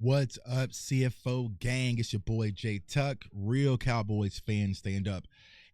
What's up, CFO gang? It's your boy Jay Tuck, real Cowboys fan, stand up.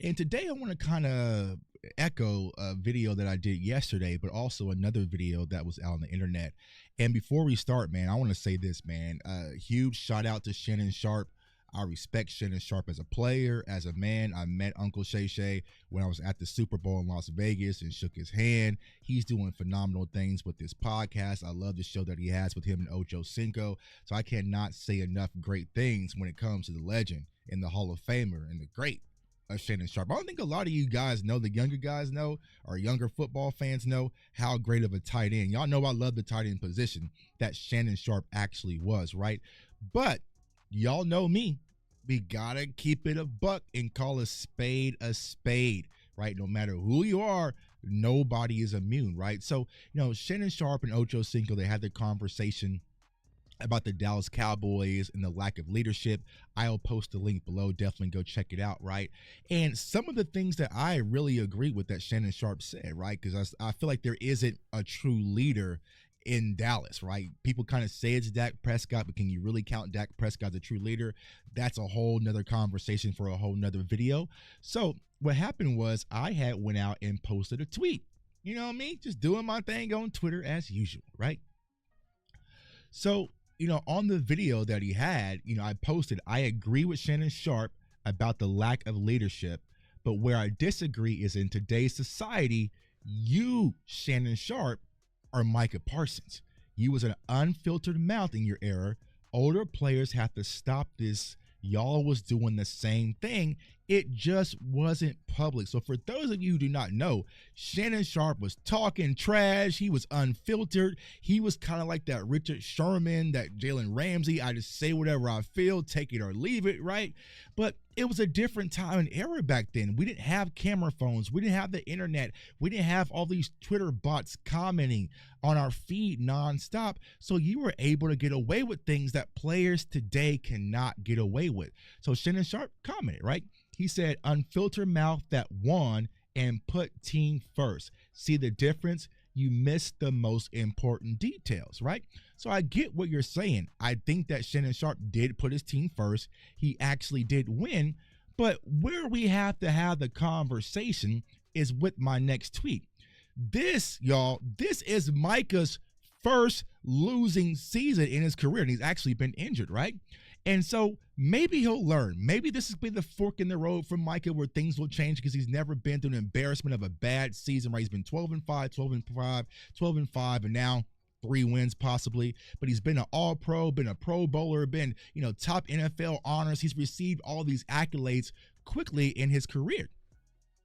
And today I want to kind of echo a video that I did yesterday, but also another video that was out on the internet. And before we start, man, I want to say this, man. Huge shout out to Shannon Sharpe. I respect Shannon Sharpe as a player, as a man. I met Uncle Shay Shay when I was at the Super Bowl in Las Vegas and shook his hand. He's doing phenomenal things with this podcast. I love the show that he has with him and Ocho Cinco. So I cannot say enough great things when it comes to the legend and the Hall of Famer and the great of Shannon Sharpe. I don't think a lot of you guys know, the younger guys know, or younger football fans know how great of a tight end. Y'all know I love the tight end position that Shannon Sharpe actually was, right? But y'all know me. We gotta keep it a buck and call a spade, right? No matter who you are, nobody is immune, right? So, Shannon Sharpe and Ocho Cinco, they had the conversation about the Dallas Cowboys and the lack of leadership. I'll post the link below. Definitely go check it out, right? And some of the things that I really agree with that Shannon Sharpe said, right? Because I feel like there isn't a true leader in Dallas, right? People kind of say it's Dak Prescott, but can you really count Dak Prescott as a true leader? That's a whole nother conversation for a whole nother video. So what happened was I went out and posted a tweet. You know me, just doing my thing on Twitter as usual, right? So, on the video that he had, I posted, I agree with Shannon Sharpe about the lack of leadership, but where I disagree is in today's society, you, Shannon Sharpe, are Micah Parsons. You was an unfiltered mouth in your era. Older players have to stop this. Y'all was doing the same thing. It just wasn't public. So for those of you who do not know, Shannon Sharpe was talking trash. He was unfiltered. He was kind of like that Richard Sherman, that Jalen Ramsey. I just say whatever I feel, take it or leave it, right? But it was a different time and era back then. We didn't have camera phones. We didn't have the internet. We didn't have all these Twitter bots commenting on our feed nonstop. So you were able to get away with things that players today cannot get away with. So Shannon Sharpe commented, right? He said, unfiltered mouth that won and put team first. See the difference? You missed the most important details, right? So I get what you're saying. I think that Shannon Sharpe did put his team first. He actually did win. But where we have to have the conversation is with my next tweet. This, y'all, this is Micah's first losing season in his career, and he's actually been injured, right? And so maybe he'll learn. Maybe this has been the fork in the road for Micah where things will change because he's never been through an embarrassment of a bad season, right? He's been 12-5, 12-5, 12-5, and now 3 wins possibly. But he's been an all-pro, been a Pro Bowler, been, top NFL honors. He's received all these accolades quickly in his career.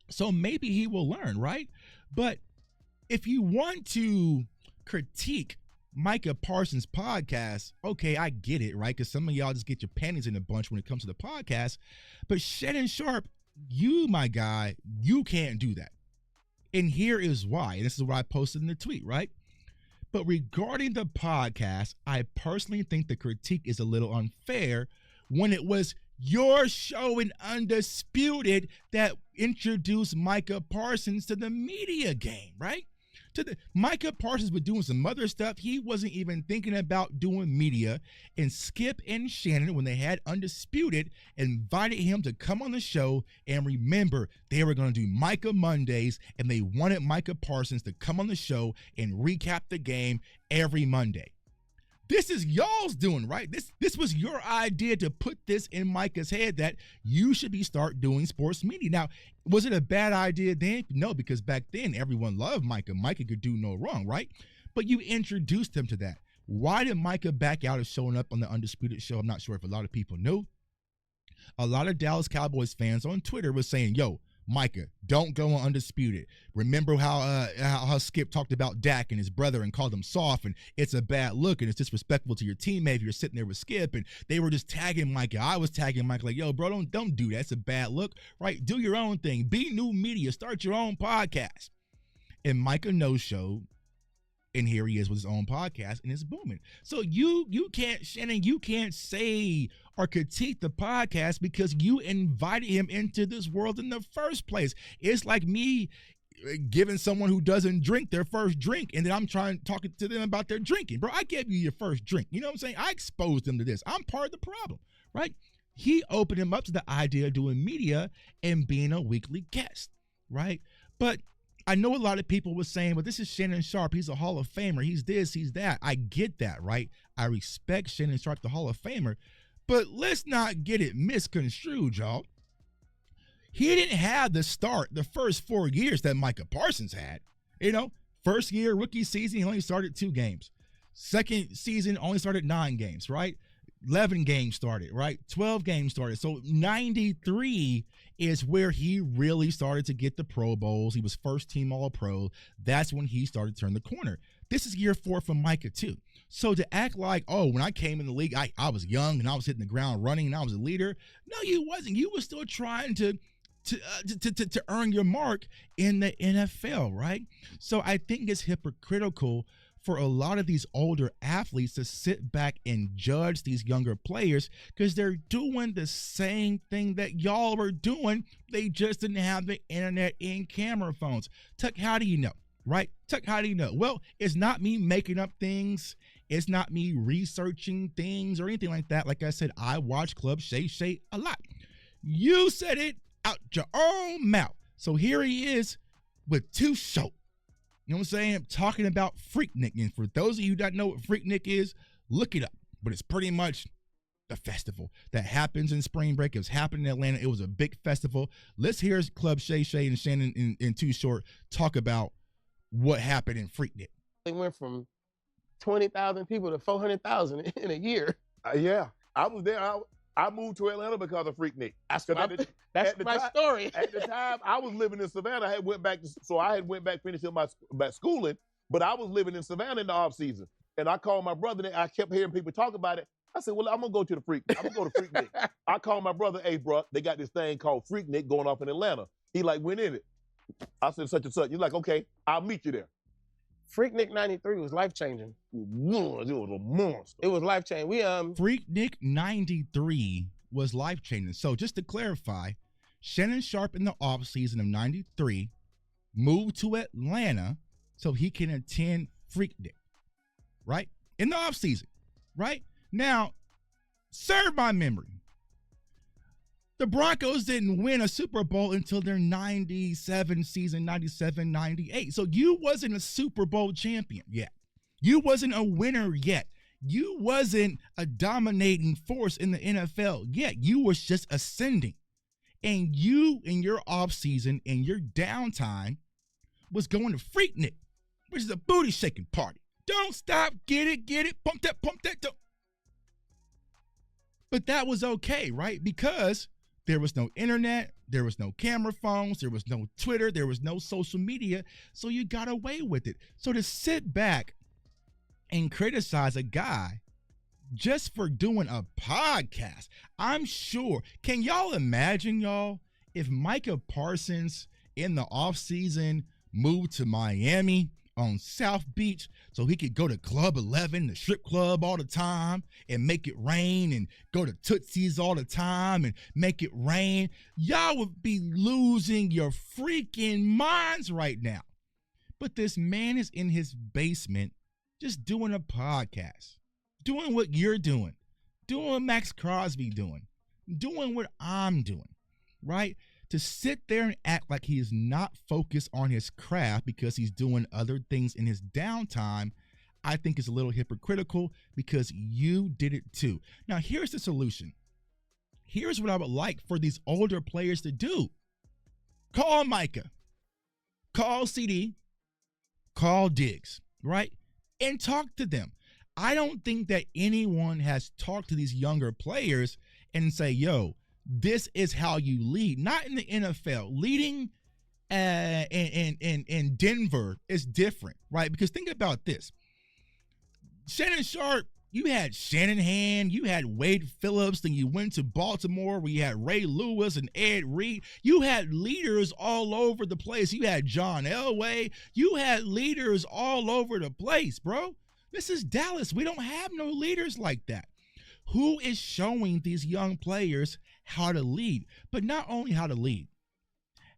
So maybe he will learn, right? But if you want to critique Micah Parsons' podcast, okay, I get it, right? Because some of y'all just get your panties in a bunch when it comes to the podcast. But Shannon Sharpe, you, my guy, you can't do that. And here is why. And this is what I posted in the tweet, right? But regarding the podcast, I personally think the critique is a little unfair when it was your show in Undisputed that introduced Micah Parsons to the media game, right? Micah Parsons was doing some other stuff. He wasn't even thinking about doing media. And Skip and Shannon, when they had Undisputed, invited him to come on the show. And remember, they were going to do Micah Mondays, and they wanted Micah Parsons to come on the show and recap the game every Monday. This is y'all's doing, right? This was your idea to put this in Micah's head that you should start doing sports media. Now, was it a bad idea then? No, because back then everyone loved Micah. Micah could do no wrong, right? But you introduced him to that. Why did Micah back out of showing up on the Undisputed show? I'm not sure if a lot of people knew. A lot of Dallas Cowboys fans on Twitter was saying, yo, Micah, don't go on Undisputed. Remember how Skip talked about Dak and his brother and called him soft, and it's a bad look and it's disrespectful to your teammate if you're sitting there with Skip, and they were just tagging Micah. I was tagging Micah like, yo, bro, don't do that. It's a bad look, right? Do your own thing. Be new media. Start your own podcast. And Micah no-showed, and here he is with his own podcast, and it's booming. So you can't, Shannon, you can't say or critique the podcast because you invited him into this world in the first place. It's like me giving someone who doesn't drink their first drink, and then I'm talking to them about their drinking. Bro, I gave you your first drink. You know what I'm saying? I exposed them to this. I'm part of the problem, right? He opened him up to the idea of doing media and being a weekly guest, right? But I know a lot of people were saying, well, this is Shannon Sharpe. He's a Hall of Famer. He's this, he's that. I get that, right? I respect Shannon Sharpe, the Hall of Famer. But let's not get it misconstrued, y'all. He didn't have the start the first 4 years that Micah Parsons had. You know, first year, rookie season, he only started 2 games. Second season, only started 9 games, right? 11 games started, right? 12 games started. So 93 is where he really started to get the Pro Bowls. He was first team All-Pro. That's when he started to turn the corner. This is year 4 for Micah too. So to act like, oh, when I came in the league, I was young and I was hitting the ground running and I was a leader. No, you wasn't. You were still trying to earn your mark in the NFL, right? So I think it's hypocritical for a lot of these older athletes to sit back and judge these younger players because they're doing the same thing that y'all were doing. They just didn't have the internet and camera phones. Tuck, how do you know, right? Tuck, how do you know? Well, it's not me making up things. It's not me researching things or anything like that. Like I said, I watch Club Shay Shay a lot. You said it out your own mouth. So here he is with 2 shows. You know what I'm saying? Talking about Freaknik. And for those of you that know what Freaknik is, look it up. But it's pretty much a festival that happens in spring break. It was happening in Atlanta. It was a big festival. Let's hear Club Shay Shay and Shannon in Too Short talk about what happened in Freaknik. They went from 20,000 people to 400,000 in a year. Yeah, I was there. I moved to Atlanta because of Freaknik. That's my story. At the time, I was living in Savannah. I had went back, finishing my schooling, but I was living in Savannah in the off season. And I called my brother, and I kept hearing people talk about it. I said, well, I'm gonna go to the Freaknik. I'm gonna go to Freaknik. I called my brother, hey, bro, they got this thing called Freaknik going off in Atlanta. He like went in it. I said such and such. He's like, okay, I'll meet you there. Freaknik 93 was life-changing. It was a monster. It was life-changing. Freaknik 93 was life-changing. So just to clarify, Shannon Sharpe in the offseason of 93 moved to Atlanta so he can attend Freaknik, right? In the offseason, right? Now, serve my memory. The Broncos didn't win a Super Bowl until their 97 season, 97, 98. So you wasn't a Super Bowl champion yet. You wasn't a winner yet. You wasn't a dominating force in the NFL yet. You was just ascending. And you, in your offseason, in your downtime, was going to Freaknik, which is a booty-shaking party. Don't stop, get it, pump that, don't. But that was okay, right? Because there was no internet, there was no camera phones, there was no Twitter, there was no social media, so you got away with it. So to sit back and criticize a guy just for doing a podcast, I'm sure, can y'all imagine, y'all, if Micah Parsons in the offseason moved to Miami on South Beach so he could go to Club 11, the strip club all the time, and make it rain, and go to Tootsie's all the time and make it rain, y'all would be losing your freaking minds right now. But this man is in his basement just doing a podcast, doing what you're doing what Max Crosby doing what I'm doing, right? To sit there and act like he is not focused on his craft because he's doing other things in his downtime, I think is a little hypocritical because you did it too. Now, here's the solution. Here's what I would like for these older players to do. Call Micah. Call Ceedee. Call Diggs, right? And talk to them. I don't think that anyone has talked to these younger players and say, yo, this is how you lead. Not in the NFL. Leading in Denver is different, right? Because think about this. Shannon Sharpe, you had Shanahan, you had Wade Phillips, then you went to Baltimore where you had Ray Lewis and Ed Reed. You had leaders all over the place. You had John Elway. You had leaders all over the place, bro. This is Dallas. We don't have no leaders like that. Who is showing these young players how to lead? But not only how to lead,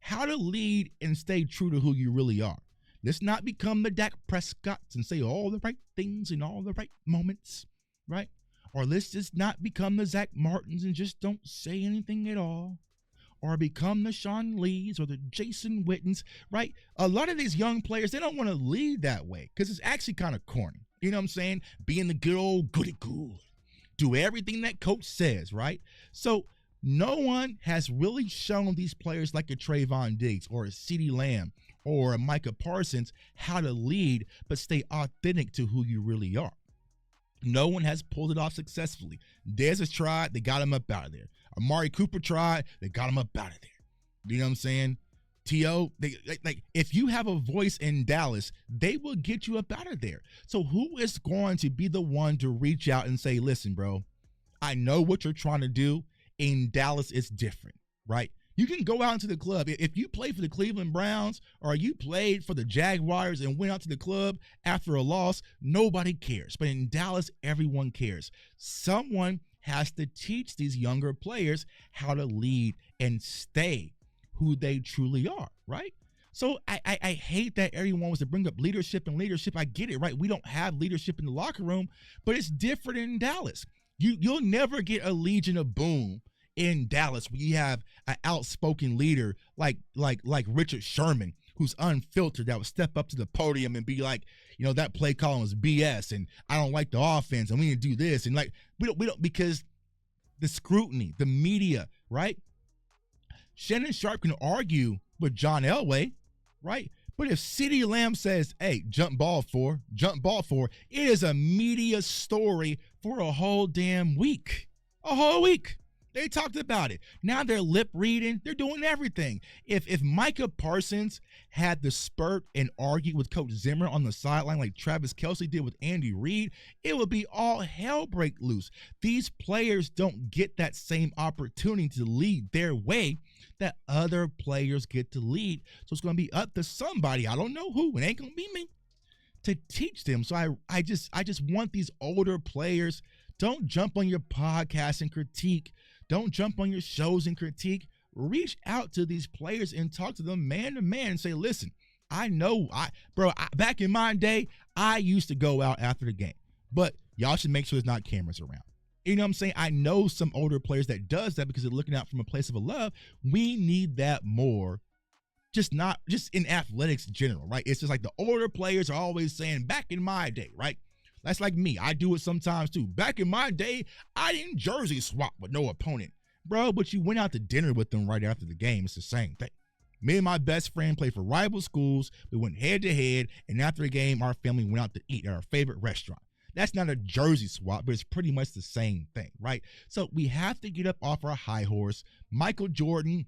how to lead and stay true to who you really are. Let's not become the Dak Prescotts and say all the right things in all the right moments, right? Or let's just not become the Zach Martins and just don't say anything at all. Or become the Sean Lees or the Jason Wittens, right? A lot of these young players, they don't want to lead that way because it's actually kind of corny. You know what I'm saying? Being the good old goody-good. Do everything that coach says, right? So no one has really shown these players like a Trevon Diggs or a Ceedee Lamb or a Micah Parsons how to lead but stay authentic to who you really are. No one has pulled it off successfully. Dez has tried, they got him up out of there. Amari Cooper tried, they got him up out of there. You know what I'm saying? T.O., like if you have a voice in Dallas, they will get you up out of there. So who is going to be the one to reach out and say, listen, bro, I know what you're trying to do. In Dallas, it's different, right? You can go out into the club. If you play for the Cleveland Browns or you played for the Jaguars and went out to the club after a loss, nobody cares. But in Dallas, everyone cares. Someone has to teach these younger players how to lead and stay who they truly are, right? So I hate that everyone wants to bring up leadership and leadership. I get it, right? We don't have leadership in the locker room, but it's different in Dallas. You'll never get a Legion of Boom in Dallas where you have an outspoken leader like Richard Sherman, who's unfiltered, that would step up to the podium and be like, you know, that play calling was BS and I don't like the offense and we need to do this. And like, we don't, because the scrutiny, the media, right? Shannon Sharpe can argue with John Elway, right? But if CeeDee Lamb says, hey, jump ball for, it is a media story for a whole damn week. A whole week. They talked about it. Now they're lip reading. They're doing everything. If Micah Parsons had the spurt and argued with Coach Zimmer on the sideline like Travis Kelce did with Andy Reid, it would be all hell break loose. These players don't get that same opportunity to lead their way that other players get to lead. So it's going to be up to somebody, I don't know who, it ain't going to be me, to teach them. So I just want these older players, don't jump on your podcast and critique. Don't jump on your shows and critique. Reach out to these players and talk to them man to man and say, listen, I know, back in my day, I used to go out after the game, but y'all should make sure there's not cameras around. You know what I'm saying? I know some older players that does that because they're looking out from a place of a love. We need that more, just in athletics in general, right? It's just like the older players are always saying, back in my day, right? That's like me. I do it sometimes too. Back in my day, I didn't jersey swap with no opponent. Bro, but you went out to dinner with them right after the game. It's the same thing. Me and my best friend played for rival schools. We went head to head, and after the game, our family went out to eat at our favorite restaurant. That's not a jersey swap, but it's pretty much the same thing, right? So we have to get up off our high horse. Michael Jordan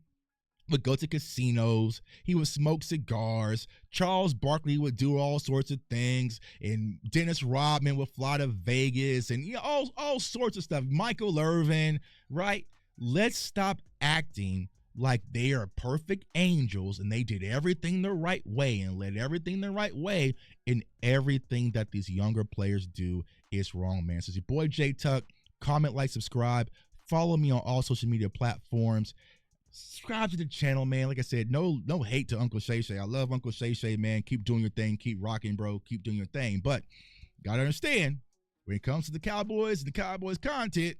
would go to casinos, he would smoke cigars, Charles Barkley would do all sorts of things, and Dennis Rodman would fly to Vegas, and all sorts of stuff. Michael Irvin, right? Let's stop acting like they are perfect angels and they did everything the right way and led everything the right way, and everything that these younger players do is wrong, man. So it's your boy J Tuck. Comment, like, subscribe. Follow me on all social media platforms. Subscribe to the channel, man. Like I said, no hate to Uncle Shay Shay. I love Uncle Shay Shay, man. Keep doing your thing. Keep rocking, bro. Keep doing your thing. But gotta understand, when it comes to the Cowboys and the Cowboys content,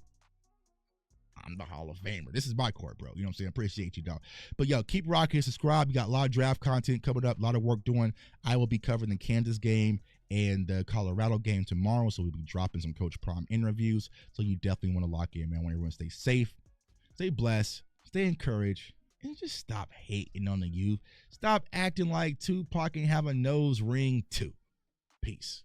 I'm the Hall of Famer. This is my court, bro. You know what I'm saying? Appreciate you, dog. But yo, keep rocking. Subscribe. We got a lot of draft content coming up. A lot of work doing. I will be covering the Kansas game and the Colorado game tomorrow. So we'll be dropping some Coach Prime interviews. So you definitely want to lock in, man. I want everyone to stay safe, stay blessed, stay encouraged, and just stop hating on the youth. Stop acting like Tupac and have a nose ring too. Peace.